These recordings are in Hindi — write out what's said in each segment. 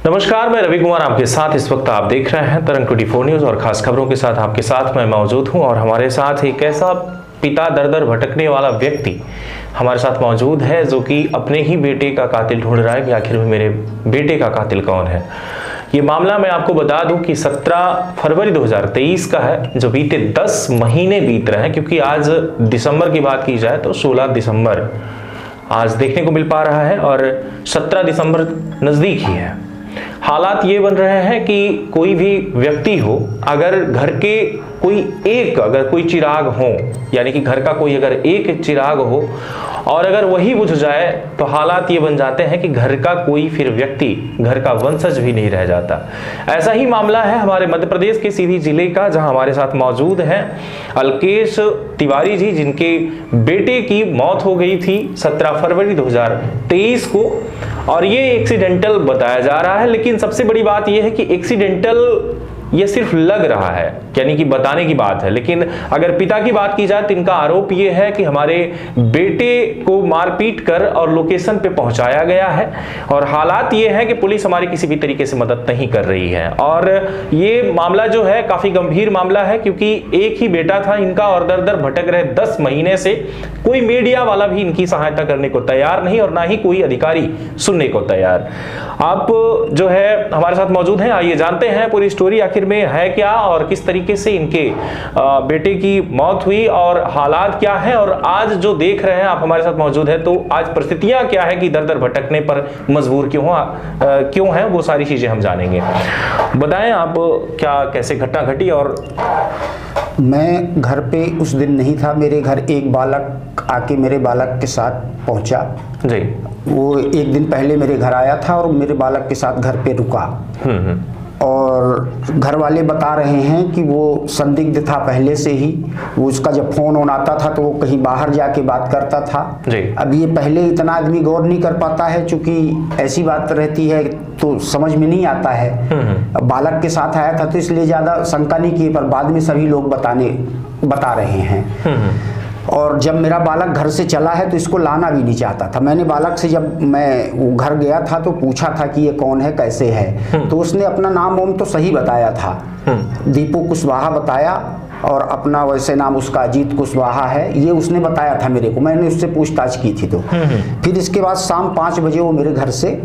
नमस्कार, मैं रवि कुमार आपके साथ। इस वक्त आप देख रहे हैं तरंग 24 न्यूज़ और खास खबरों के साथ आपके साथ मैं मौजूद हूं। और हमारे साथ एक ऐसा पिता दर दर भटकने वाला व्यक्ति हमारे साथ मौजूद है जो कि अपने ही बेटे का कातिल ढूंढ रहा है कि आखिर में मेरे बेटे का कातिल कौन है। ये मामला मैं आपको बता दूं कि 17 फरवरी 2023 का है, जो बीते 10 महीने बीत रहे हैं, क्योंकि आज दिसंबर की बात की जाए तो 16 दिसंबर आज देखने को मिल पा रहा है और 17 दिसंबर नज़दीक ही है। हालात ये बन रहे हैं कि कोई भी व्यक्ति हो, अगर घर के कोई चिराग हो, यानी कि घर का कोई अगर एक चिराग हो और अगर वही बुझ जाए तो हालात ये बन जाते हैं कि घर का कोई फिर व्यक्ति, घर का वंशज भी नहीं रह जाता। ऐसा ही मामला है हमारे मध्य प्रदेश के सीधी जिले का, जहां हमारे साथ मौजूद हैं अलकेश तिवारी जी, जिनके बेटे की मौत हो गई थी 17 फरवरी 2023 को। और ये एक्सीडेंटल बताया जा रहा है, लेकिन सबसे बड़ी बात यह है कि एक्सीडेंटल ये सिर्फ लग रहा है, यानी कि बताने की बात है। लेकिन अगर पिता की बात की जाए तो इनका आरोप ये है कि हमारे बेटे को मारपीट कर और लोकेशन पे पहुंचाया गया है और हालात ये है कि पुलिस हमारी किसी भी तरीके से मदद नहीं कर रही है। और ये मामला जो है काफी गंभीर मामला है, क्योंकि एक ही बेटा था इनका और दर दर भटक रहे 10 महीने से। कोई मीडिया वाला भी इनकी सहायता करने को तैयार नहीं और ना ही कोई अधिकारी सुनने को तैयार। आप जो है हमारे साथ मौजूद हैं, आइए जानते हैं पूरी स्टोरी आखिर में है क्या और किस तरीके से इनके बेटे की मौत हुई और हालात क्या हैं। और आज जो देख रहे हैं आप हमारे साथ मौजूद हैं, तो आज परिस्थितियां क्या है कि दर दर भटकने पर मजबूर क्यों हैं, वो सारी चीजें हम जानेंगे। बताएं आप क्या कैसे घटना घटी। और मैं घर पे उस दिन नहीं था, मेरे घर एक बालक आके मेरे बालक के साथ पहुंचा जी। वो एक दिन पहले मेरे घर आया था और मेरे बालक के साथ घर पे रुका। और घर वाले बता रहे हैं कि वो संदिग्ध था पहले से ही। वो उसका जब फोन ऑन आता था तो वो कहीं बाहर जाके बात करता था जी। अब ये पहले इतना आदमी गौर नहीं कर पाता है, चूंकि ऐसी बात रहती है तो समझ में नहीं आता है। बालक के साथ आया था तो इसलिए ज्यादा शंका नहीं की, पर बाद में सभी लोग बता रहे हैं। और जब मेरा बालक घर से चला है तो इसको लाना भी नहीं चाहता था। मैंने बालक से जब मैं वो घर गया था तो पूछा था कि ये कौन है, कैसे है, तो उसने अपना नाम वाम तो सही बताया था, दीपू कुशवाहा बताया, और अपना वैसे नाम उसका अजीत कुशवाहा है, ये उसने बताया था मेरे को। मैंने उससे पूछताछ की थी। तो फिर इसके बाद शाम 5 बजे वो मेरे घर से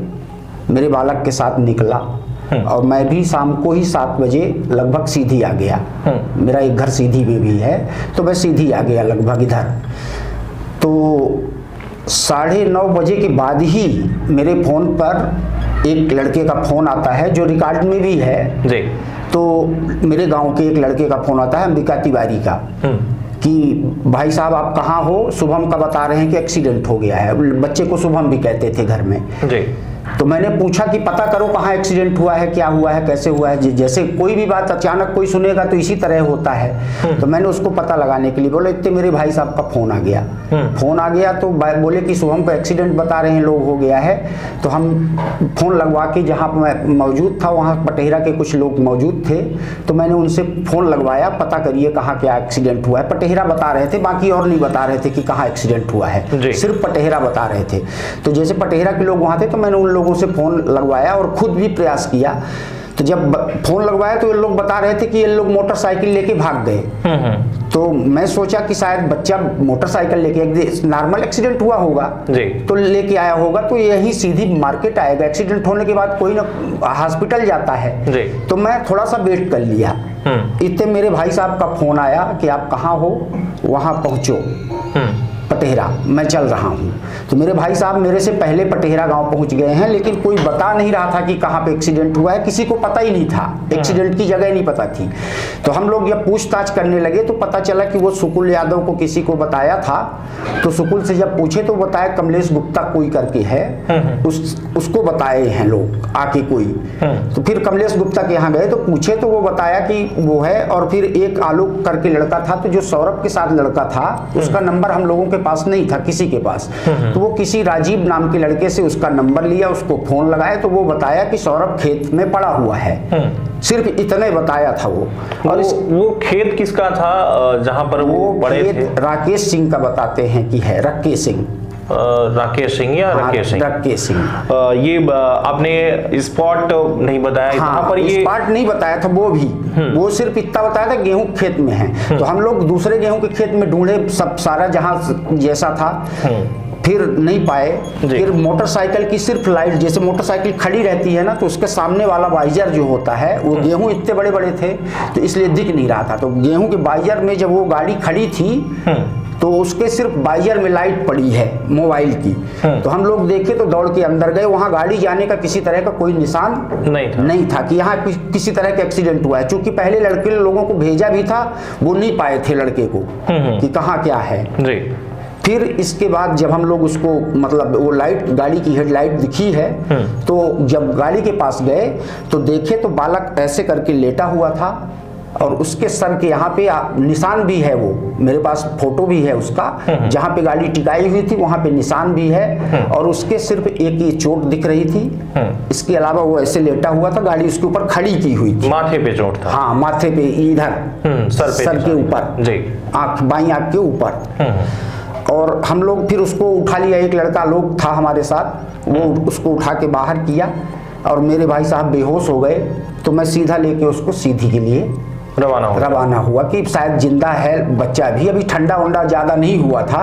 मेरे बालक के साथ निकला और मैं भी शाम को ही 7 बजे लगभग सीधी आ गया। मेरा एक घर सीधी में भी है, तो मैं सीधी आ गया लगभग इधर। तो 9:30 बजे के बाद ही मेरे फोन पर एक लड़के का फोन आता है, जो रिकॉर्ड में भी है जी। तो मेरे गांव के एक लड़के का फोन आता है, अंबिका तिवारी का, कि भाई साहब आप कहाँ हो। शुभम का बता रहे हैं कि एक्सीडेंट हो गया है। बच्चे को शुभम भी कहते थे घर में जी। तो मैंने पूछा कि पता करो कहाँ एक्सीडेंट हुआ है, क्या हुआ है, कैसे हुआ है। जैसे कोई भी बात अचानक कोई सुनेगा तो इसी तरह होता है। तो मैंने उसको पता लगाने के लिए बोला, इतने मेरे भाई साहब का फोन आ गया। फोन आ गया तो बोले कि शुभम का एक्सीडेंट बता रहे हैं, लोग हो गया है। तो हम फोन लगवा के, जहाँ मैं मौजूद था वहाँ पटेहरा के कुछ लोग मौजूद थे, तो मैंने उनसे फोन लगवाया, पता करिए कहाँ क्या एक्सीडेंट हुआ है। पटेहरा बता रहे थे, बाकी और नहीं बता रहे थे कि कहाँ एक्सीडेंट हुआ है, सिर्फ पटेहरा बता रहे थे। तो जैसे पटेहरा के लोग वहाँ थे तो मैंने उन लोगों से फोन लगवाया और खुद भी प्रयास किया। तो जब फोन लगवाया तो ये लोग बता रहे थे कि ये लोग मोटरसाइकिल लेके भाग गए। तो मैं सोचा कि शायद बच्चा मोटरसाइकिल लेके, नॉर्मल एक्सीडेंट हुआ होगा तो लेके आया होगा, तो यही सीधी मार्केट आएगा। एक्सीडेंट होने के बाद कोई ना हॉस्पिटल जाता है। तो मैं थोड़ा सा वेट कर लिया। इतने मेरे भाई साहब का फोन आया कि आप कहाँ हो, वहां पहुंचो पटेहरा, मैं चल रहा हूँ। तो मेरे भाई साहब मेरे से पहले पटेहरा गांव पहुंच गए हैं, लेकिन कोई बता नहीं रहा था कि कहाँ पे एक्सीडेंट हुआ है। किसी को पता ही नहीं था, एक्सीडेंट की जगह नहीं पता थी। तो हम लोग जब पूछताछ करने लगे तो पता चला कि वो सुकुल यादव को किसी को बताया था। तो सुकुल से जब पूछे तो बताया कमलेश गुप्ता कोई करके है, उसको बताए हैं लोग आके कोई। तो फिर कमलेश गुप्ता के यहाँ गए तो पूछे तो वो बताया कि वो है। और फिर एक आलोक करके लड़का था, तो जो सौरभ के साथ लड़का था उसका नंबर हम लोगों के पास नहीं था, किसी के पास। तो वो किसी राजीव नाम के लड़के से उसका नंबर लिया, उसको फोन लगाया तो वो बताया कि सौरभ खेत में पड़ा हुआ है। सिर्फ इतने बताया था वो। और वो खेत किसका था जहां पर वो बड़े थे? राकेश सिंह का बताते हैं कि है, रक्के सिंह। राकेश सिंह या राकेश सिंह? राकेश सिंह। ये आपने स्पॉट नहीं बताया? हाँ, पर ये स्पॉट नहीं बताया था वो भी, वो सिर्फ इतना बताया था गेहूं खेत में है। तो हम लोग दूसरे गेहूं के खेत में ढूंढे, सब सारा जहां जैसा था, फिर नहीं पाए। फिर मोटरसाइकिल की सिर्फ लाइट, जैसे मोटरसाइकिल खड़ी रहती है ना, तो उसके सामने वाला वाइजर जो होता है, वो गेहूं इतने बड़े बड़े थे तो इसलिए दिख नहीं रहा था। तो गेहूं के वाइजर में जब वो गाड़ी खड़ी थी तो उसके सिर्फ वाइजर में लाइट पड़ी है मोबाइल की। तो हम लोग देखे तो दौड़ के अंदर गए, वहां गाड़ी जाने का किसी तरह का कोई निशान नहीं था कि यहाँ किसी तरह का एक्सीडेंट हुआ है। चूंकि पहले लड़के लोगों को भेजा भी था, वो नहीं पाए थे लड़के को कि कहाँ क्या है। फिर इसके बाद जब हम लोग उसको, मतलब वो लाइट, गाड़ी की हेडलाइट दिखी है, तो जब गाड़ी के पास गए तो देखे तो बालक ऐसे करके लेटा हुआ था और उसके सर के यहाँ पे निशान भी है। वो मेरे पास फोटो भी है उसका, जहाँ पे गाड़ी टिकाई हुई थी वहाँ पे निशान भी है, और उसके सिर्फ एक ही चोट दिख रही थी। इसके अलावा वो ऐसे लेटा हुआ था, गाड़ी उसके ऊपर खड़ी की हुई थी। माथे पे चोट था? हाँ, माथे पे, इधर सर के ऊपर, आँख, बाई आँख के ऊपर। और हम लोग फिर उसको उठा लिया, एक लड़का लोग था हमारे साथ, वो उसको उठा के बाहर किया और मेरे भाई साहब बेहोश हो गए। तो मैं सीधा लेके उसको सीधी के लिए रवाना हुआ कि शायद जिंदा है बच्चा भी, अभी ठंडा वंडा ज्यादा नहीं हुआ था,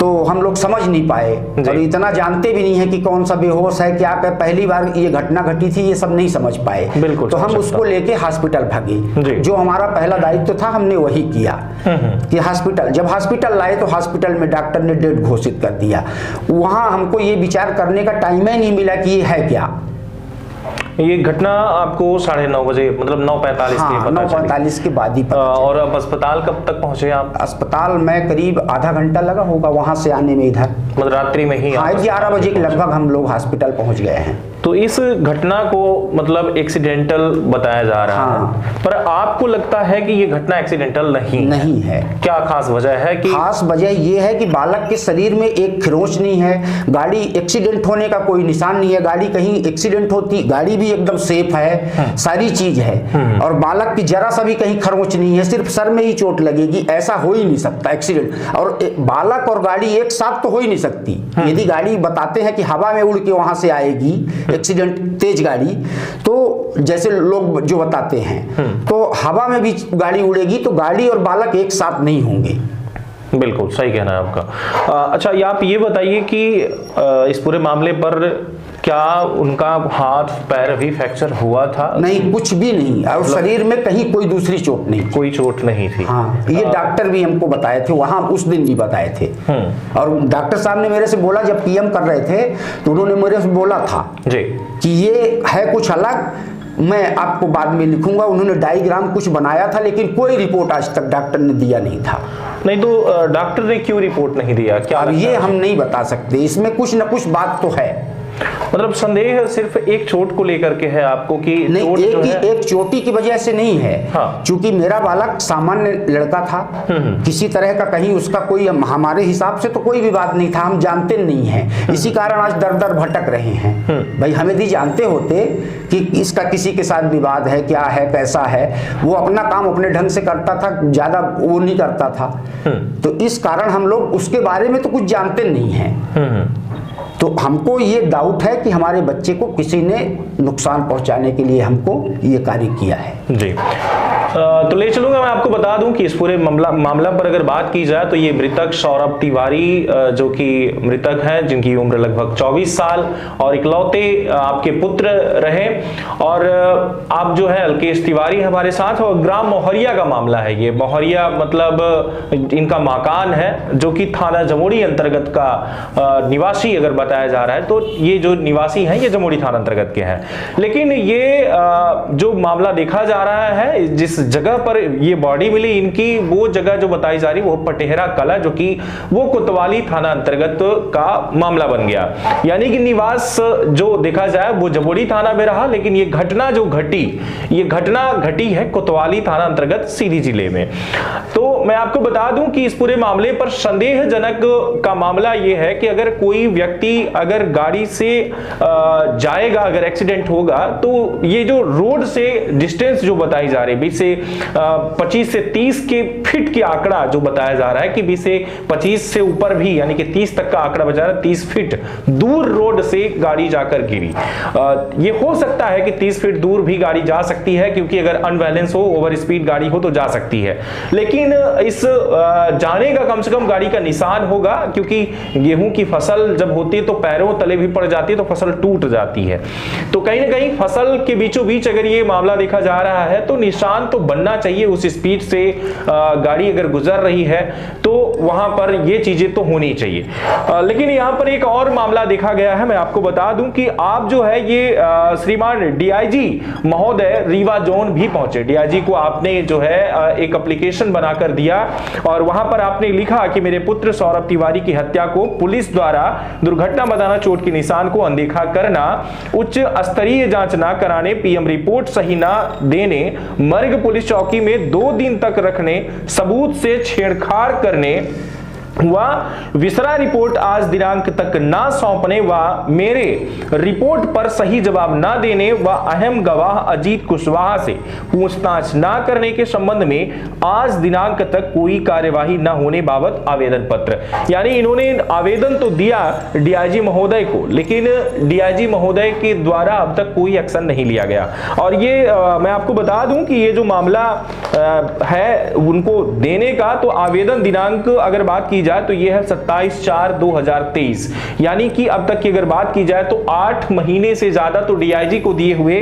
तो हम लोग समझ नहीं पाए और इतना जानते भी नहीं है कि कौन सा बेहोश है, क्या कर, पहली बार ये घटना घटी थी, ये सब नहीं समझ पाए। तो हम उसको लेके हॉस्पिटल भागे, जो हमारा पहला दायित्व था हमने वही किया कि हॉस्पिटल। जब हॉस्पिटल लाए तो हॉस्पिटल में डॉक्टर ने डेट घोषित कर दिया। वहां हमको ये विचार करने का टाइम ही नहीं मिला कि ये है क्या। ये घटना आपको 9:30 बजे, मतलब 9:45 के 9:45 के बाद ही पता। और अब अस्पताल कब तक पहुंचे आप? अस्पताल में करीब आधा घंटा लगा होगा वहां से आने में इधर, मतलब रात्रि में ही। हाँ, 11 बजे के लगभग हम लोग हॉस्पिटल पहुंच गए हैं। तो इस घटना को मतलब एक्सीडेंटल बताया जा रहा है, पर आपको लगता है कि ये घटना एक्सीडेंटल नहीं है? क्या खास वजह है? कि खास वजह ये है कि बालक के शरीर में एक खरोंच नहीं है, गाड़ी एक्सीडेंट होने का कोई निशान नहीं है, गाड़ी कहीं एक्सीडेंट होती, गाड़ी भी एकदम सेफ है, सारी चीज है, और बालक की जरा सा भी कहीं खरोंच नहीं है, सिर्फ सर में ही चोट लगेगी, ऐसा हो ही नहीं सकता एक्सीडेंट। और बालक और गाड़ी एक साथ तो हो ही नहीं सकती। यदि गाड़ी बताते हैं कि हवा में उड़ के वहां से आएगी एक्सीडेंट, तेज गाड़ी, तो जैसे लोग जो बताते हैं, तो हवा में भी गाड़ी उड़ेगी तो गाड़ी और बालक एक साथ नहीं होंगे। बिल्कुल सही कहना है आपका। अच्छा, आप ये बताइए कि इस पूरे मामले पर क्या उनका हाथ पैर भी फ्रैक्चर हुआ था? नहीं, कुछ भी नहीं, और शरीर में कहीं कोई दूसरी चोट नहीं, कोई चोट नहीं थी। हाँ, ये डॉक्टर भी हमको बताए थे, वहां उस दिन भी बताए थे। और डॉक्टर साहब ने मेरे से बोला, जब पीएम कर रहे थे तो उन्होंने मेरे से बोला था जी कि ये है कुछ अलग, मैं आपको बाद में लिखूंगा। उन्होंने डायग्राम कुछ बनाया था, लेकिन कोई रिपोर्ट आज तक डॉक्टर ने दिया नहीं था। नहीं तो डॉक्टर ने क्यों रिपोर्ट नहीं दिया? क्या अब ये हम नहीं बता सकते, इसमें कुछ न कुछ बात तो है। मतलब संदेह सिर्फ एक चोट को लेकर के है आपको कि नहीं, एक चोटी की वजह से नहीं है। हाँ। चूंकि मेरा बालक सामान्य लड़का था, किसी तरह का कहीं उसका कोई, हमारे हिसाब से तो कोई विवाद नहीं था, हम जानते नहीं हैं, इसी कारण आज दर दर भटक रहे हैं। भाई हमें भी जानते होते कि इसका किसी के साथ विवाद है, क्या है, कैसा है, वो अपना काम अपने ढंग से करता था, ज्यादा वो नहीं करता था, तो इस कारण हम लोग उसके बारे में तो कुछ जानते नहीं हैं। तो हमको ये डाउट है कि हमारे बच्चे को किसी ने नुकसान पहुंचाने के लिए हमको ये कार्य किया है। जी, तो ले चलूंगा। मैं आपको बता दूं कि इस पूरे मामला पर अगर बात की जाए तो ये मृतक सौरभ तिवारी, जो कि मृतक हैं, जिनकी उम्र लगभग 24 साल और इकलौते आपके पुत्र रहे, और आप जो है अलकेश तिवारी हमारे साथ, और ग्राम मोहरिया का मामला है ये। मोहरिया मतलब इनका मकान है, जो कि थाना जमोड़ी अंतर्गत का निवासी अगर बताया जा रहा है, तो ये जो निवासी हैं ये जमोड़ी थाना अंतर्गत के हैं। लेकिन ये जो मामला देखा जा रहा है, जिस जगह पर ये बॉडी मिली इनकी, वो जगह जो बताई जा रही वो पटेहरा कला, जो कि वो कोतवाली थाना अंतर्गत का मामला बन गया। यानी कि निवास जो देखा जाए वो जमोड़ी थाना में रहा, लेकिन ये घटना जो घटी, ये घटना घटी है कोतवाली थाना अंतर्गत सीधी जिले में। तो मैं आपको बता दूं कि इस पूरे मामले पर संदेहजनक का मामला ये है कि अगर कोई व्यक्ति अगर गाड़ी से जाएगा, अगर एक्सीडेंट होगा, तो ये जो रोड से डिस्टेंस जो बताई जा रही है 20 से 25 से 30 के फीट की आंकड़ा जो बताया जा रहा है कि 20 से 25 से ऊपर भी, यानी कि 30 तक का आंकड़ा बचा रहा है, 30 फीट दूर रोड से गाड़ी जाकर गिरी। ये हो सकता है कि 30 फीट दूर भी गाड़ी जा सकती है, क्योंकि अगर अनबैलेंस हो, ओवर स्पीड गाड़ी हो तो जा सकती है, लेकिन इस जाने का कम से कम गाड़ी का निशान होगा, क्योंकि गेहूं की फसल जब होती है तो पैरों तले भी पड़ जाती है तो फसल टूट जाती है। तो कहीं ना कहीं फसल के बीचों बीच अगर ये मामला देखा जा रहा है तो निशान तो बनना चाहिए। उस स्पीड से गाड़ी अगर गुजर रही है तो वहां पर ये चीजें तो होनी चाहिए। लेकिन यहां पर एक और मामला देखा गया है। मैं आपको बता दूं कि आप जो है ये श्रीमान डीआईजी महोदय रीवा जोन भी पहुंचे। डीआईजी को आपने जो है एक एप्लीकेशन बनाकर दिया और वहां पर आपने लिखा कि मेरे पुत्र सौरभ तिवारी की हत्या को पुलिस द्वारा दुर्घटना बताना, चोट के निशान को अनदेखा करना, उच्च स्तरीय जांच न कराने, पीएम रिपोर्ट सही न देने, मर्ग पुलिस चौकी में 2 दिन तक रखने, सबूत से छेड़छाड़ करने व विसरा रिपोर्ट आज दिनांक तक ना सौंपने व मेरे रिपोर्ट पर सही जवाब ना देने व अहम गवाह अजीत कुशवाहा से पूछताछ ना करने के संबंध में आज दिनांक तक कोई कार्यवाही न होने बाबत आवेदन पत्र। यानी इन्होंने आवेदन तो दिया डीआईजी महोदय को, लेकिन डीआईजी महोदय के द्वारा अब तक कोई एक्शन नहीं लिया गया। और ये मैं आपको बता दूं कि ये जो मामला है उनको देने का, तो आवेदन दिनांक अगर बात की जाए तो यह है 27/4/2023, यानी कि अब तक की अगर बात की जाए तो 8 महीने से ज्यादा तो डीआईजी को दिए हुए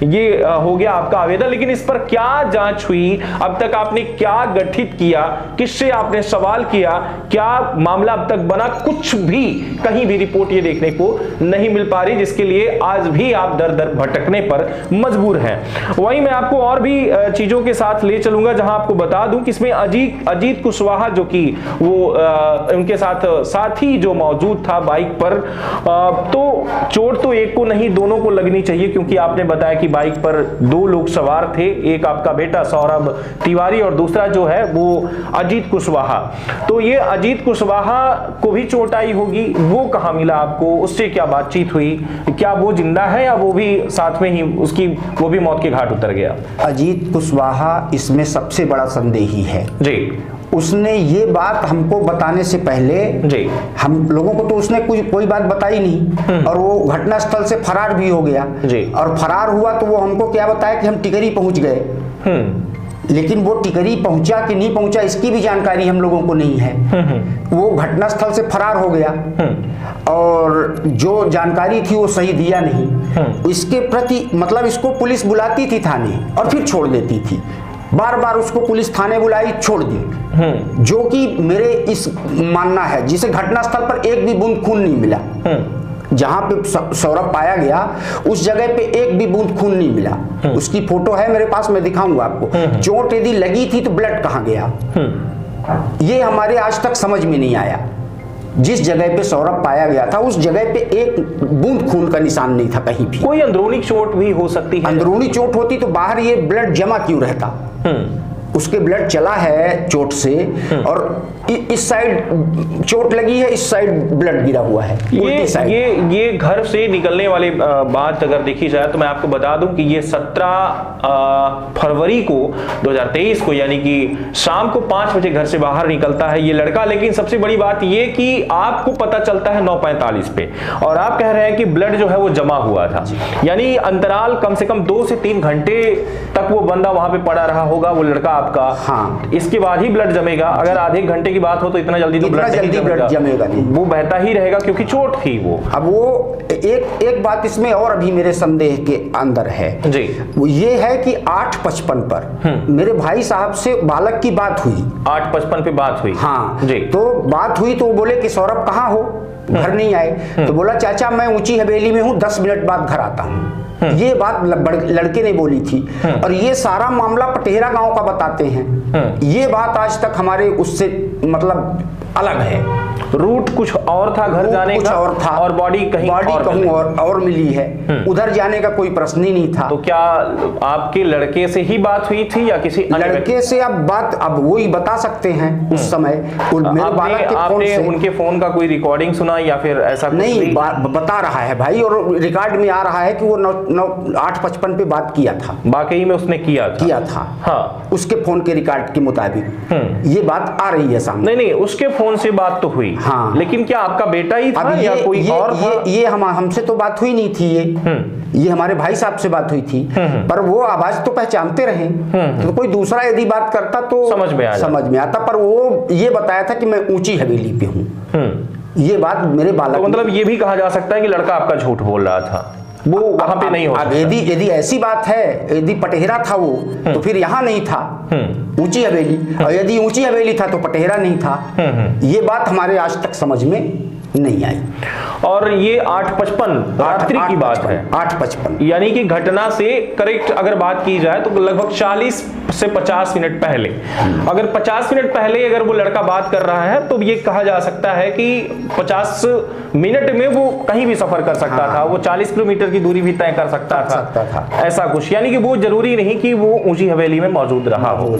ये हो गया आपका आवेदन। लेकिन इस पर क्या जांच हुई, अब तक आपने क्या गठित किया, किससे आपने सवाल किया, क्या मामला अब तक बना, कुछ भी कहीं भी रिपोर्ट ये देखने को नहीं मिल पा रही, जिसके लिए आज भी आप दर दर भटकने पर मजबूर हैं। वहीं मैं आपको और भी चीजों के साथ ले चलूंगा, जहां आपको बता दूं कि इसमें अजीत कुशवाहा जो कि वो उनके साथी जो मौजूद था बाइक पर, तो चोट तो एक को नहीं दोनों को लगनी चाहिए, क्योंकि आपने बताया कि बाइक पर 2 लोग सवार थे, एक आपका बेटा सौरभ तिवारी और दूसरा जो है वो अजीत कुशवाहा। तो ये अजीत कुशवाहा को भी चोट आई होगी, वो कहां मिला आपको, उससे क्या बातचीत हुई, क्या वो जिंदा है या वो भी साथ में ही वो भी मौत के घाट उतर गया? अजीत कुशवाहा इसमें सबसे बड़ा संदेही है जी। उसने ये बात हमको बताने से पहले जी हम लोगों को तो उसने कोई बात बताई नहीं, और वो घटनास्थल से फरार भी हो गया जी। और फरार हुआ तो वो हमको क्या बताया कि हम टिकरी पहुंच गए, लेकिन वो टिकरी पहुंचा कि नहीं पहुंचा इसकी भी जानकारी हम लोगों को नहीं है। वो घटनास्थल से फरार हो गया और जो जानकारी थी वो सही दिया नहीं। इसके प्रति मतलब इसको पुलिस बुलाती थी थाने और फिर छोड़ देती थी, बार बार उसको पुलिस थाने बुलाई, छोड़ दी, जो कि मेरे इस मानना है जिसे घटनास्थल पर एक भी बूंद खून नहीं मिला। जहां पे सौरभ पाया गया उस जगह पे एक भी बूंद खून नहीं मिला। उसकी फोटो है मेरे पास, मैं दिखाऊंगा आपको। चोट यदि लगी थी तो ब्लड कहां गया, ये हमारे आज तक समझ में नहीं आया। जिस जगह पे सौरभ पाया गया था उस जगह पे एक बूंद खून का निशान नहीं था कहीं भी। कोई अंदरूनी चोट भी हो सकती है, अंदरूनी चोट होती तो बाहर ये ब्लड जमा क्यों रहता। उसके ब्लड चला है चोट से और इस साइड चोट लगी है, इस साइड ब्लड गिरा हुआ है। ये घर से निकलने वाली बात अगर देखी जाए तो मैं आपको बता दूं कि ये 17 फरवरी को 2023 को, यानी कि शाम को 5 बजे घर से बाहर निकलता है ये लड़का। लेकिन सबसे बड़ी बात ये कि आपको पता चलता है 9:45 पे, और आप कह रहे हैं कि ब्लड जो है वो जमा हुआ था, यानी अंतराल कम से कम 2 से 3 घंटे तक वो बंदा वहां पे पड़ा रहा होगा, वो लड़का आपका। हाँ, इसके बाद ही ब्लड जमेगा। अगर आधे घंटे की बात हो तो इतना जल्दी तो ब्लड जमेगा नहीं, वो बहता ही रहेगा क्योंकि चोट थी वो। अब वो एक बात इसमें और अभी मेरे संदेह के अंदर है जी, वो ये है कि 8:55 पर मेरे भाई साहब से बालक की बात हुई। 8:55 पे बात हुई? हाँ जी। तो बात हुई तो बोले कि सौरभ कहाँ हो, घर नहीं आए। तो बोला चाचा मैं ऊंची हवेली में हूँ, 10 मिनट बाद घर आता हूँ। ये बात लड़के ने बोली थी और ये सारा मामला पटेरा गांव का बताते हैं। ये बात आज तक हमारे उससे मतलब अलग है। रूट कुछ और था घर जाने कुछ का, और था और बॉडी कहीं और मिली है। उधर जाने का कोई प्रश्न ही नहीं था। तो क्या आपके लड़के से ही बात हुई थी या किसी लड़के से अब वो ही बता सकते हैं उस समय। मेरे बालक के फोन से उनके फोन का कोई रिकॉर्डिंग सुना या फिर ऐसा नहीं? बता रहा है भाई, और रिकॉर्ड में आ रहा है कि वो 8:55 पे बात किया था। वाकई में उसने किया था। हाँ, उसके फोन के रिकॉर्ड के मुताबिक ये बात आ रही है सामने। नहीं, उसके फोन से बात तो हुई। हाँ, लेकिन क्या आपका बेटा ही था या कोई और था? ये हमसे तो बात हुई नहीं थी। ये हमारे भाई साहब से बात हुई थी, पर वो आवाज तो पहचानते रहे। तो कोई दूसरा यदि बात करता तो समझ में आता, पर वो ये बताया था कि मैं ऊंची हवेली पे हूँ। ये बात मेरे बालक, तो मतलब ये भी कहा जा सकता है कि लड़का आपका झूठ बोल रहा था, वो वहां पे नहीं हो सकता। यदि ऐसी बात है, यदि पटेहरा था वो तो फिर यहाँ नहीं था ऊंची हवेली, और यदि ऊंची हवेली था तो पटेहरा नहीं था। ये बात हमारे आज तक समझ में नहीं आई। और ये 8:55 रात्रि की बात है। 8:55 यानी कि घटना से करेक्ट अगर बात की जाए तो लगभग 40 से 50 मिनट पहले, अगर 50 मिनट पहले अगर वो लड़का बात कर रहा है तो ये कहा जा सकता है कि 50 मिनट में वो कहीं भी सफर कर सकता था। वो 40 किलोमीटर की दूरी भी तय कर सकता था। ऐसा कुछ, यानी कि वो जरूरी नहीं कि वो ऊंची हवेली में मौजूद रहा हो।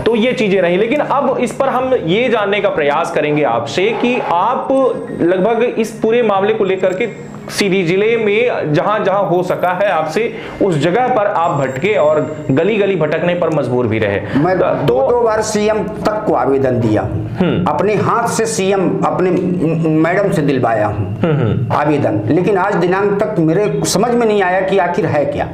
तो ये चीजें रही। लेकिन अब इस पर हम ये जानने का प्रयास करेंगे आपसे कि आप लगभग इस पूरे मामले को लेकर के सीधी जिले में जहां जहां हो सका है आपसे उस जगह पर आप भटके और गली गली भटकने पर मजबूर भी रहे। मैं दो बार सीएम तक को आवेदन दिया हूं, अपने हाथ से सीएम अपने मैडम से दिलवाया हूं आवेदन, लेकिन आज दिनांक तक मेरे समझ में नहीं आया कि आखिर है क्या।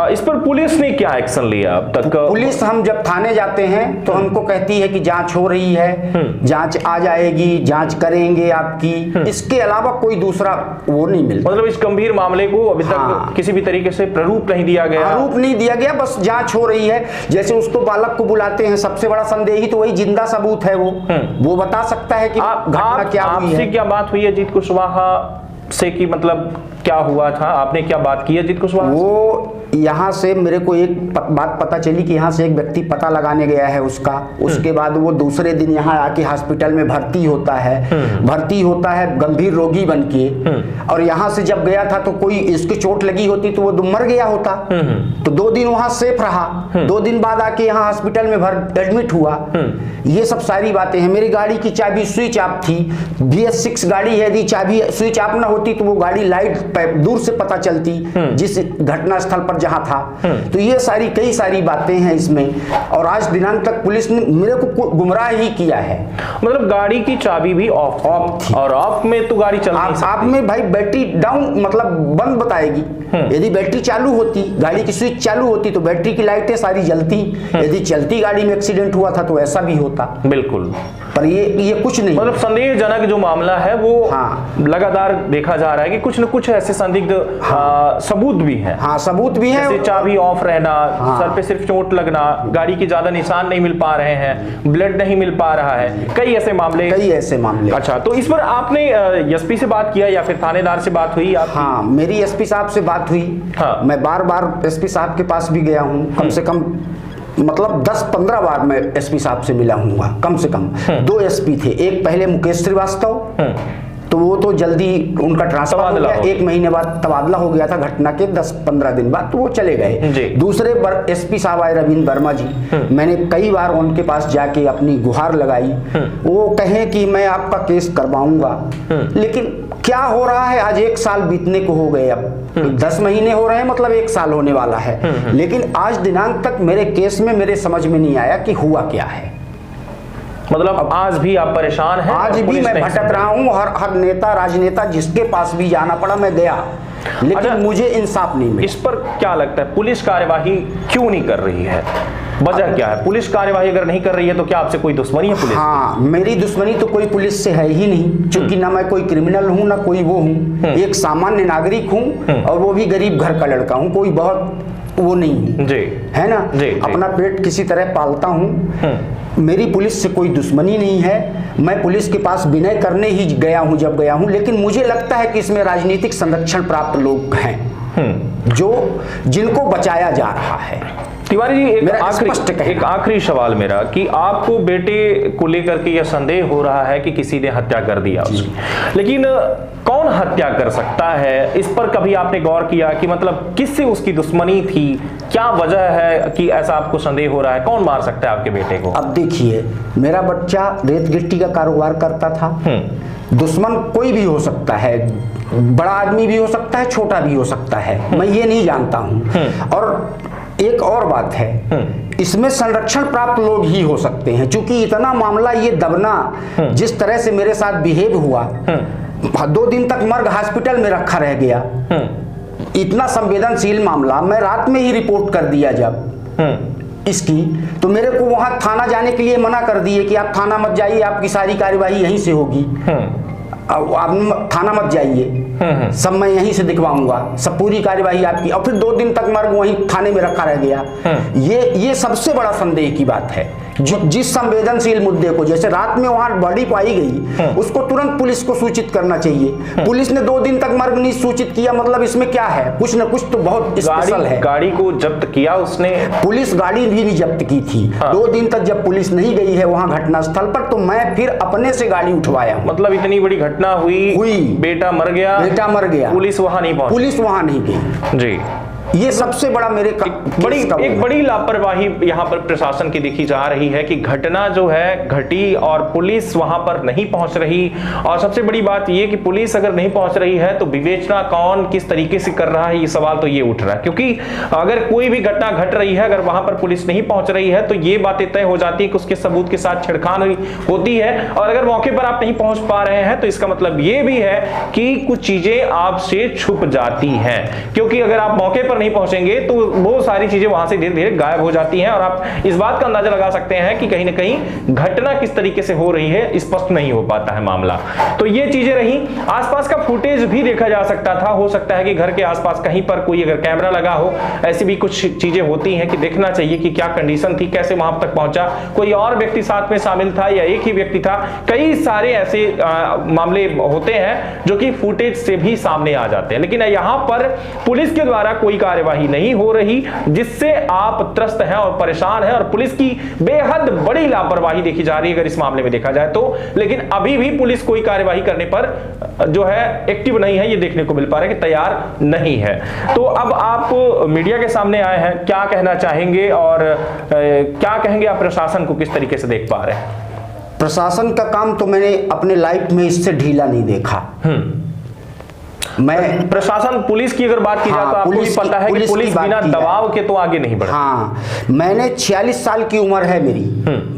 इस पर पुलिस ने क्या एक्शन लिया अब तक? पुलिस, हम जब थाने जाते हैं तो हमको कहती है कि जांच हो रही है, जांच आ जाएगी, जांच करेंगे आपकी। इसके अलावा कोई दूसरा वो नहीं मिलता। मतलब इस गंभीर मामले को अभी तक किसी भी तरीके से प्रारूप नहीं दिया गया। प्रारूप नहीं दिया गया, बस जांच हो रही है। जैसे उसको बालक को बुलाते हैं, सबसे बड़ा संदेही तो वही जिंदा सबूत है। वो बता सकता है कि घटना क्या हुई है। आपसे क्या बात हुई है अजीत कुशवाहा से, कि मतलब क्या हुआ था, आपने क्या बात की अजीत कुशवाहा? वो यहाँ से मेरे को एक बात पता चली कि यहाँ से एक व्यक्ति पता लगाने गया है उसका। उसके बाद वो दूसरे दिन यहाँ आके हॉस्पिटल में भर्ती होता है गंभीर रोगी बन के। और यहाँ से जब गया था तो कोई इसकी चोट लगी होती तो वो मर गया होता। तो 2 दिन वहाँ सेफ रहा, 2 दिन बाद आके यहाँ हॉस्पिटल में एडमिट हुआ। ये सब सारी बातें हैं। मेरी गाड़ी की चाबी स्विच ऑफ थी, BS6 गाड़ी है, यदि चाबी स्विच ऑफ ना होती तो वो गाड़ी लाइट दूर से पता चलती जिस घटना स्थल पर जहां था। तो ये कई सारी बातें हैं इसमें। और आज दिनांक तक पुलिस ने मेरे को गुमराह ही किया है। मतलब गाड़ी की चाबी भी ऑफ थी, और ऑफ में तो गाड़ी चल नहीं सकती। आप में भाई बैटरी डाउन मतलब बंद बताएगी। यदि बैटरी चालू होती, गाड़ी की स्विच चालू होती तो बैटरी की लाइटें सारी जलती। यदि चलती गाड़ी में एक्सीडेंट हुआ था तो ऐसा भी होता। बिल्कुल, पर ये कुछ नहीं। मतलब संदेहजनक जो मामला है वो लगातार देखा जा रहा है कि कुछ न कुछ ऐसे संदिग्ध सबूत भी हैं। सबूत भी हैं। जैसे चाबी ऑफ रहना, सर पे सिर्फ चोट लगना, गाड़ी की ज्यादा निशान नहीं मिल पा रहे हैं, ब्लड नहीं मिल पा रहा है, कई ऐसे मामले। अच्छा, तो इस पर आपने एसपी से बात किया या फिर थानेदार से बात हुई? हाँ, मेरी एसपी साहब से बात हुई। मैं बार एसपी साहब के पास भी गया हूँ, कम से कम मतलब 10-15 बार मैं एसपी साहब से मिला हूँ। कम से कम 2 एसपी थे। एक पहले मुकेश श्रीवास्तव, तो वो तो जल्दी उनका ट्रांसफर हो गया, 1 महीने बाद तबादला हो गया था घटना के 10-15 दिन बाद, तो वो चले गए। दूसरे एसपी साहब आए रविंद्र वर्मा जी। मैंने कई बार उनके पास जाके अपनी गुहार लगाई। वो कहे कि मैं आपका केस करवाऊंगा, लेकिन क्या हो रहा है, आज 1 साल बीतने को हो गए, अब 10 महीने हो रहे हैं, मतलब 1 साल होने वाला है। लेकिन आज दिनांक तक मेरे केस में मेरे समझ में नहीं आया कि हुआ क्या है। मतलब आज भी आप परेशान हैं? आज भी मैं भटक रहा हूँ। हर नेता राजनेता जिसके पास भी जाना पड़ा मैं गया, लेकिन मुझे इंसाफ नहीं मिला। इस पर क्या लगता है, पुलिस कार्यवाही क्यों नहीं कर रही है? वजह क्या है? पुलिस कार्यवाही अगर नहीं कर रही है तो क्या आपसे कोई दुश्मनी है पुलिस? हाँ, मेरी दुश्मनी तो कोई पुलिस से है ही नहीं, क्योंकि ना मैं कोई क्रिमिनल हूँ ना कोई वो हूँ। एक सामान्य नागरिक हूँ, और वो भी गरीब घर का लड़का हूँ, कोई बहुत वो नहीं है ना। अपना पेट किसी तरह पालता हूँ। मेरी पुलिस से कोई दुश्मनी नहीं है। मैं पुलिस के पास विनय करने ही गया हूँ जब गया हूँ, लेकिन मुझे लगता है कि इसमें राजनीतिक संरक्षण प्राप्त लोग हैं जिनको बचाया जा रहा है। तिवारी जी, एक आखिरी सवाल मेरा कि आपको बेटे को लेकर के यह संदेह हो रहा है कि किसी ने हत्या कर दिया उसकी, लेकिन कौन हत्या कर सकता है? इस पर कभी आपने गौर किया कि मतलब किससे उसकी दुश्मनी थी? क्या वजह है कि ऐसा आपको संदेह हो रहा है? कौन मार सकता है आपके बेटे को? अब देखिए, मेरा बच्चा रेत गिट्टी का कारोबार करता था। दुश्मन कोई भी हो सकता है, बड़ा आदमी भी हो सकता है, छोटा भी हो सकता है, मैं ये नहीं जानता हूँ। और एक और बात है, इसमें संरक्षण प्राप्त लोग ही हो सकते हैं, क्योंकि इतना मामला ये दबना जिस तरह से मेरे साथ बिहेव हुआ, 2 दिन तक मर्ग हॉस्पिटल में रखा रह गया, इतना संवेदनशील मामला मैं रात में ही रिपोर्ट कर दिया जब इसकी, तो मेरे को वहां थाना जाने के लिए मना कर दिए कि आप थाना मत जाइए, आपकी सारी कार्यवाही यहीं से होगी, आप थाना मत जाइए, सब मैं यहीं से दिखवाऊंगा, सब पूरी कार्यवाही आपकी। और फिर 2 दिन तक मर्ग वहीं थाने में रखा रह गया। ये सबसे बड़ा संदेह की बात है। जिस संवेदनशील मुद्दे को, जैसे रात में वहां बॉडी पाई गई, उसको तुरंत पुलिस को सूचित करना चाहिए। पुलिस ने 2 दिन तक मर्ग नहीं सूचित किया, मतलब इसमें क्या है? कुछ न कुछ तो बहुत स्पेशल है। गाड़ी को जब्त किया उसने, पुलिस गाड़ी भी नहीं जब्त की थी। 2 दिन तक जब पुलिस नहीं गई है वहां घटनास्थल पर, तो मैं फिर अपने से गाड़ी उठवाया। मतलब इतनी बड़ी घटना हुई, बेटा मर गया, पुलिस वहां नहीं गई जी। ये सबसे बड़ा मेरे एक बड़ी लापरवाही यहाँ पर प्रशासन की देखी जा रही है कि घटना जो है घटी और पुलिस वहां पर नहीं पहुंच रही। और सबसे बड़ी बात ये कि पुलिस अगर नहीं पहुंच रही है तो विवेचना कौन किस तरीके से कर रहा है, ये सवाल तो ये उठ रहा है। क्योंकि अगर कोई भी घटना घट रही है, अगर वहां पर पुलिस नहीं पहुंच रही है तो ये बातें तय हो जाती है कि उसके सबूत के साथ छेड़खानी होती है। और अगर मौके पर आप नहीं पहुंच पा रहे हैं तो इसका मतलब ये भी है कि कुछ चीजें आपसे छुप जाती हैं, क्योंकि अगर आप मौके पर नहीं पहुंचेंगे तो बहुत सारी चीजें वहां से धीरे धीरे गायब हो जाती हैं। और आप इस बात का अंदाजा लगा सकते हैं कि कहीं ना कहीं घटना किस तरीके से हो रही है, स्पष्ट नहीं हो पाता है मामला। तो ये चीजें रही। आसपास का फुटेज भी देखा जा सकता था, हो सकता है कि घर के आसपास कहीं पर कोई अगर कैमरा लगा हो, ऐसी भी कुछ चीजें होती हैं कि देखना चाहिए कि क्या कंडीशन थी, कैसे वहां तक पहुंचा, कोई और व्यक्ति साथ में शामिल था या एक ही व्यक्ति था। कई सारे ऐसे मामले होते हैं जो कि फुटेज से भी सामने आ जाते हैं। लेकिन यहां पर पुलिस के द्वारा कोई कार्यवाही नहीं हो रही, जिससे आप त्रस्त हैं और परेशान हैं। और पुलिस की बेहद बड़ी लापरवाही देखी जा रही है अगर इस मामले में देखा जाए तो। लेकिन अभी भी पुलिस कोई कार्यवाही करने पर जो है एक्टिव नहीं है, ये देखने को मिल पा रहा है कि तैयार नहीं है। तो अब आप मीडिया के सामने आए हैं, क्या कहना चाहेंगे और क्या कहेंगे आप प्रशासन को किस तरीके से देख पा रहे हैं? प्रशासन का काम तो मैंने अपने लाइफ में इससे ढीला नहीं देखा। मैं प्रशासन पुलिस की अगर बात की जाए तो आपको भी पता है कि पुलिस बिना दबाव के तो आगे नहीं बढ़ती। हाँ, मैंने 46 साल की उम्र है मेरी,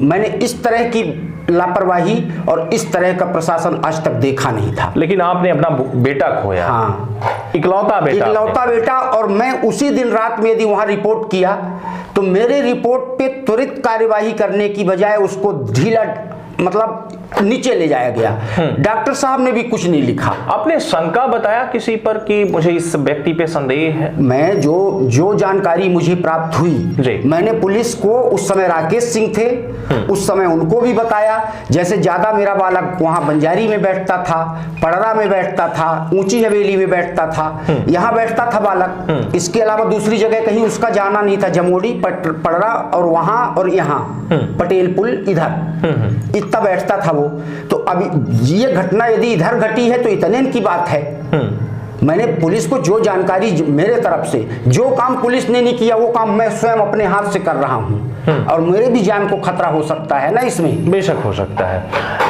मैंने इस तरह की लापरवाही और इस तरह का प्रशासन आज तक देखा नहीं था। लेकिन आपने अपना बेटा खोया। हाँ, इकलौता बेटा। और मैं उसी दिन रात में यदि वहां रिपोर्ट किया तो मेरे रिपोर्ट पे त्वरित कार्यवाही करने की बजाय उसको ढीला, मतलब नीचे ले जाया गया। डॉक्टर साहब ने भी कुछ नहीं लिखा। आपने शंका बताया किसी पर कि मुझे इस व्यक्ति पे संदेह है? मैं जो जानकारी मुझे प्राप्त हुई, मैंने पुलिस को, उस समय राकेश सिंह थे, उस समय उनको भी बताया। जैसे ज्यादा मेरा बालक वहां बंजारी में बैठता था, पड़रा में बैठता था, ऊंची हवेली में बैठता था, यहाँ बैठता था बालक। इसके अलावा दूसरी जगह कहीं उसका जाना नहीं था। जमोड़ी, पड़रा और वहां और यहाँ पटेल पुल इधर इतना बैठता था वो। तो अभी ये घटना यदि इधर घटी है तो इतने की बात है। मैंने पुलिस को जो जानकारी मेरे तरफ से, जो काम पुलिस ने नहीं किया वो काम मैं स्वयं अपने हाथ से कर रहा हूं। और मेरे भी जान को खतरा हो सकता है ना इसमें। बेशक हो सकता है।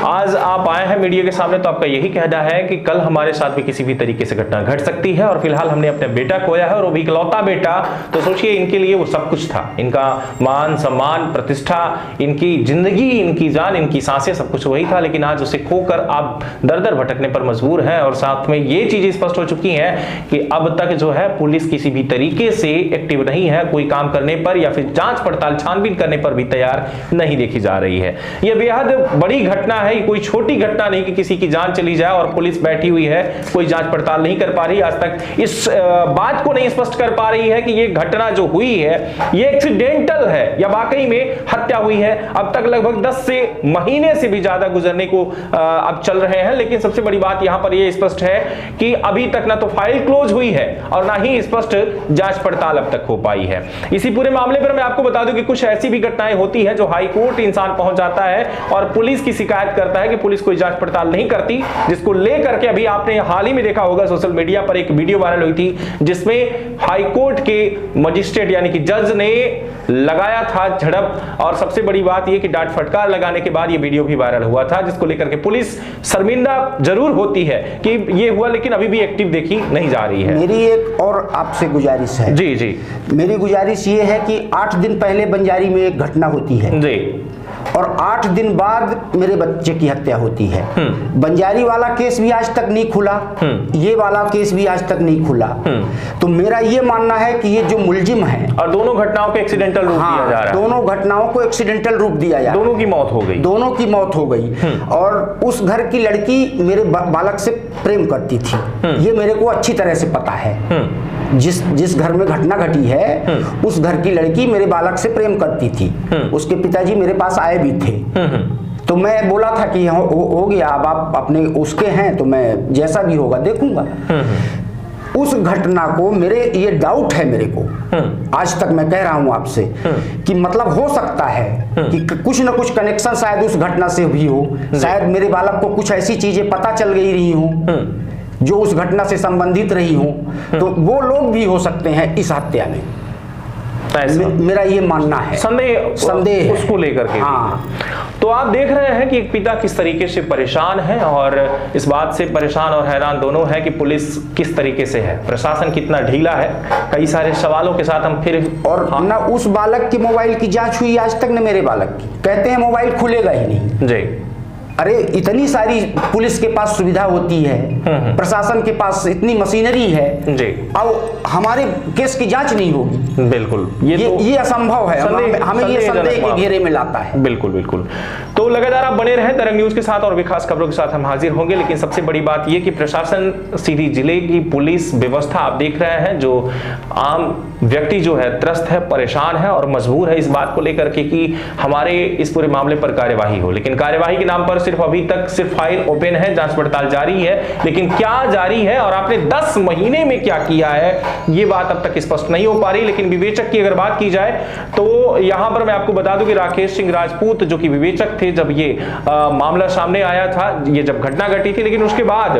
आज आप आए हैं मीडिया के सामने तो आपका यही कहना है कि कल हमारे साथ भी किसी भी तरीके से घटना घट सकती है। और फिलहाल हमने अपने बेटा खोया है और वो भी इकलौता बेटा, तो सोचिए इनके लिए वो सब कुछ था। इनका मान सम्मान, प्रतिष्ठा, इनकी जिंदगी, इनकी जान, इनकी सांसें, सब कुछ वही था। लेकिन आज उसे खोकर आप दर दर भटकने पर मजबूर हैं। और साथ में ये चीजें स्पष्ट हो चुकी हैं कि अब तक जो है पुलिस किसी भी तरीके से एक्टिव नहीं है कोई काम करने पर, या फिर जांच पड़ताल छानबीन छानबीन करने पर भी तैयार नहीं देखी जा रही है। यह बेहद बड़ी घटना है, कोई छोटी घटना नहीं कि किसी की जान चली जाए और पुलिस बैठी हुई है, कोई जांच पड़ताल नहीं कर पा रही, आज तक इस बात को नहीं स्पष्ट कर पा रही है कि यह घटना जो हुई है यह एक्सीडेंटल है या वाकई में हत्या हुई है। अब तक लगभग 10 से महीने से भी ज्यादा गुजरने को अब चल रहे हैं, लेकिन सबसे बड़ी बात यहां पर यह स्पष्ट है कि अभी तक ना तो फाइल क्लोज हुई है और ना ही स्पष्ट जांच पड़ताल अब तक हो पाई है। इसी पूरे मामले पर मैं आपको बता दूं कि कुछ ऐसी भी घटनाएं होती हैं जो हाई कोर्ट इंसान पहुंच जाता है और पुलिस की शिकायत करता है कि पुलिस कोई जांच पड़ताल नहीं करती, जिसको लेकर के अभी आपने हाल ही में देखा होगा सोशल मीडिया पर एक वीडियो वायरल हुई थी जिसमें हाई कोर्ट के मजिस्ट्रेट यानी कि जज ने लगाया था झड़प, और सबसे बड़ी बात यह कि डांट फटकार लगाने के बाद यह वीडियो भी वायरल हुआ था, जिसको लेकर के पुलिस शर्मिंदा जरूर होती है कि यह हुआ, लेकिन अभी भी एक्टिव देखी नहीं जा रही है। मेरी एक और आपसे गुजारिश है। जी जी, मेरी गुजारिश ये है कि 8 दिन पहले बंजारी में एक घटना होती है जी, और 8 दिन बाद मेरे बच्चे की हत्या होती है। बंजारी वाला केस भी आज तक नहीं खुला, ये वाला केस भी आज तक नहीं खुला। तो मेरा ये मानना है कि ये जो मुलजिम है, और दोनों घटनाओं को एक्सीडेंटल रूप दिया जा रहा है, दोनों घटनाओं को एक्सीडेंटल रूप दिया जा रहा है, दोनों की मौत हो गई, दोनों की मौत हो गई। और उस घर की लड़की मेरे बालक से प्रेम करती थी, ये मेरे को अच्छी तरह से पता है। जिस घर में घटना घटी है उस घर की लड़की मेरे बालक से प्रेम करती थी, उसके पिताजी मेरे पास आए भी थे। तो मैं बोला था कि हो गया, अब आप अपने उसके हैं तो मैं जैसा भी होगा देखूंगा। उस घटना को मेरे ये डाउट है मेरे को, आज तक मैं कह रहा हूं आपसे कि मतलब हो सकता है कि कुछ ना कुछ कनेक्शन शायद उस घटना से भी हो, शायद मेरे बालक को कुछ ऐसी चीजें पता चल गई रही हो जो उस घटना से संबंधित रही हो, तो वो लोग भी हो सकते हैं इस हत्या में। मेरा ये मानना है, संदेह उसको लेकर के। हाँ। तो आप देख रहे हैं कि एक पिता किस तरीके से परेशान है, और इस बात से परेशान और हैरान दोनों है कि पुलिस किस तरीके से है, प्रशासन कितना ढीला है। कई सारे सवालों के साथ हम फिर और ना उस बालक की मोबाइल की जांच हुई आज तक, न मेरे बालक की। कहते हैं मोबाइल खुलेगा ही नहीं। जी, अरे इतनी सारी पुलिस के पास सुविधा होती है, प्रशासन के पास इतनी मशीनरी है जी, अब हमारे केस की जांच नहीं होगी। बिल्कुल, ये असंभव है, हमें ये संदेह के घेरे में लाता है। बिल्कुल बिल्कुल। तो लगातार आप बने रहें तरंग न्यूज के साथ और भी खास खबरों के साथ हम हाजिर होंगे। लेकिन सबसे बड़ी बात यह कि प्रशासन, सीधी जिले की पुलिस व्यवस्था आप देख रहे हैं, जो आम व्यक्ति जो है त्रस्त है, परेशान है और मजबूर है इस बात को लेकर के कि हमारे इस पूरे मामले पर कार्यवाही हो। लेकिन कार्यवाही के नाम पर सिर्फ अभी तक सिर्फ फाइल ओपन है, जांच पड़ताल जारी है, लेकिन क्या जारी है और आपने 10 महीने में क्या किया है ये बात अब तक स्पष्ट नहीं हो पा रही। लेकिन विवेचक की अगर बात की जाए तो यहां पर मैं आपको बता दूं कि राकेश सिंह राजपूत जो कि विवेचक थे जब ये मामला सामने आया था, ये जब घटना घटी थी, लेकिन उसके बाद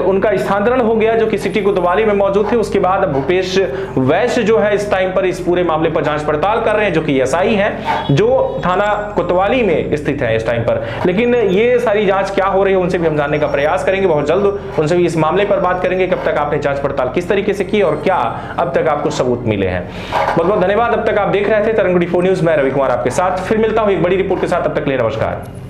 उनका स्थानांतरण हो गया, जो कि सिटी कोतवाली में मौजूद थे। उसके बाद भूपेश वैश्य जो है इस टाइम पर इस पूरे मामले पर जांच पड़ताल कर रहे हैं, जो कि एसआई हैं, जो थाना कोतवाली में स्थित है इस टाइम पर। लेकिन ये सारी जांच क्या हो रही है उनसे भी हम जानने का प्रयास करेंगे, बहुत जल्द उनसे भी इस मामले पर बात करेंगे, कब तक आपने जांच पड़ताल किस तरीके से की और क्या अब तक आपको सबूत मिले हैं। बहुत बहुत धन्यवाद। अब तक आप देख रहे थे तरंग 24 न्यूज, मैं रवि कुमार आपके साथ। फिर मिलता हूं एक बड़ी रिपोर्ट के साथ, तब तक के लिए नमस्कार।